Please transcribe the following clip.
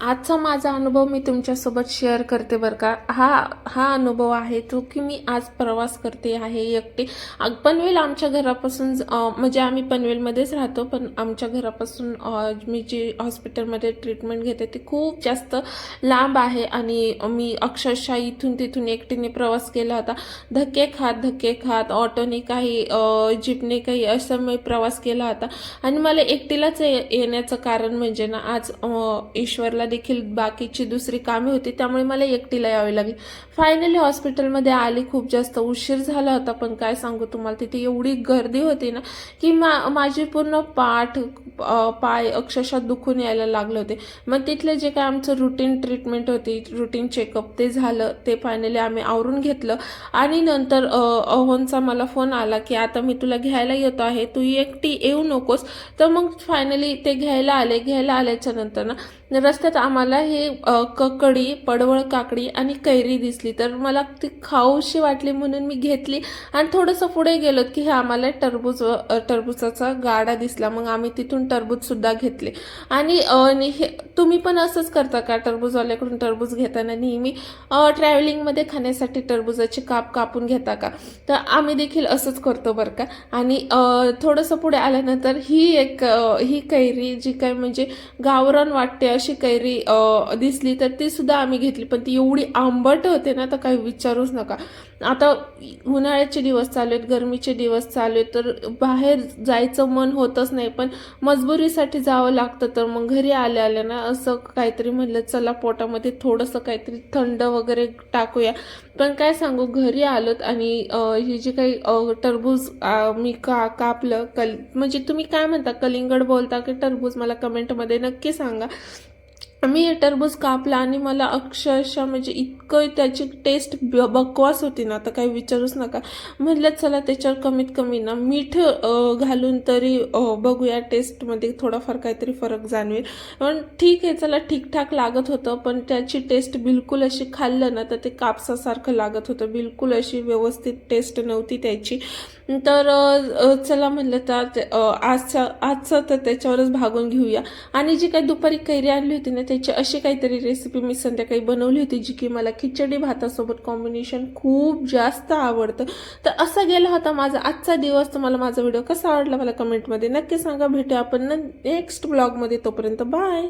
आजचा माझा अनुभव मी तुमच्यासोबत शेअर करते बरं का. हा अनुभव आहे तो की मी आज प्रवास करते आहे एकटी. पनवेल आमच्या घरापासून म्हणजे आम्ही पनवेलमध्येच राहतो, पण आमच्या घरापासून मी जी हॉस्पिटलमध्ये ट्रीटमेंट घेते ती खूप जास्त लांब आहे आणि मी अक्षरशः इथून तिथून एकटीने प्रवास केला होता. धक्के खात ऑटोने काही जीपने काही असं मी प्रवास केला होता. आणि मला एकटीलाच येण्याचं कारण म्हणजे ना, आज ईश्वरला देखील बाकीची दुसरी कामे होती, त्यामुळे मला एकटीला यावे लागली. फायनली हॉस्पिटलमध्ये आली. खूप जास्त उशीर झाला होता, पण काय सांगू तुम्हाला, तिथे एवढी गर्दी होती ना की माझी पूर्ण पाय अक्षरशः दुखून यायला लागले होते. मग तिथले जे काय आमचं रुटीन ट्रीटमेंट होती, रुटीन चेकअप ते झालं. ते फायनली आम्ही आवरून घेतलं आणि नंतर अहोनचा मला फोन आला की आता मी तुला घ्यायला येतो आहे, तू एकटी येऊ नकोस. तर मग फायनली ते घ्यायला आल्याच्या नंतर ना रस्त्यात आम्हाला हे ककडी, पडवळ काकडी आणि कैरी दिसली. तर मला ती खाऊशी वाटली म्हणून मी घेतली आणि थोडंसं पुढे गेलो की हे आम्हाला टरबूजाचा गाडा दिसला. मग आम्ही तिथून टरबूज सुद्धा घेतले. आणि तुम्ही पण असंच करता का? टरबूजवाल्याकडून टरबूज घेताना नेहमी ट्रॅव्हलिंगमध्ये खाण्यासाठी टरबूजाचे कापून घेता का? तर आम्ही देखील असंच करतो बरं का. आणि थोडंसं पुढे आल्यानंतर ही कैरी जी काय म्हणजे गावरान वाटते अशी कैरी दिसली, तर ती सुद्धा आम्ही घेतली. पण ती एवढी आंबट होते ना, तर काही विचारूच नका. आता उन्हाळ्याचे दिवस चालू आहेत, गरमीचे दिवस चालू आहेत, तर बाहेर जायचं मन होतच नाही, पण मजबुरीसाठी जावं लागतं. तर मग घरी आल्या ना असं काहीतरी म्हणलं, चला पोटामध्ये थोडंसं काहीतरी थंड वगैरे टाकूया. पण काय सांगू, घरी आलोत आणि ही जी काही टरबूज मी कापलं. म्हणजे तुम्ही काय म्हणता, कलिंगड बोलता की टरबूज, मला कमेंटमध्ये नक्की सांगा. मी हे टरबूज कापला आणि मला अक्षरशः म्हणजे इतकं त्याची टेस्ट बकवास होती ना, तर काही विचारूच नका. म्हटलं चला त्याच्यावर कमीत कमी ना मीठ घालून तरी बघूया, टेस्टमध्ये थोडाफार काहीतरी फरक जाणवेल. पण ठीक आहे, चला ठीकठाक लागत होतं, पण त्याची टेस्ट बिलकुल अशी खाल्लं ना तर ते कापसासारखं लागत होतं. बिलकुल अशी व्यवस्थित टेस्ट नव्हती त्याची. तर चला म्हटलं तर आजचं तर त्याच्यावरच भागून घेऊया. आणि जी काही दुपारी कैरी आणली होती ना, त्याची अशी काहीतरी रेसिपी मी संध्याकाळी बनवली होती, जी की मला खिचडी भातासोबत कॉम्बिनेशन खूप जास्त आवडतं. तर असा गेला होता माझा आजचा दिवस. तुम्हाला माझा व्हिडिओ कसा आवडला मला कमेंटमध्ये नक्की सांगा. भेटूया आपण नेक्स्ट ब्लॉगमध्ये. तोपर्यंत बाय.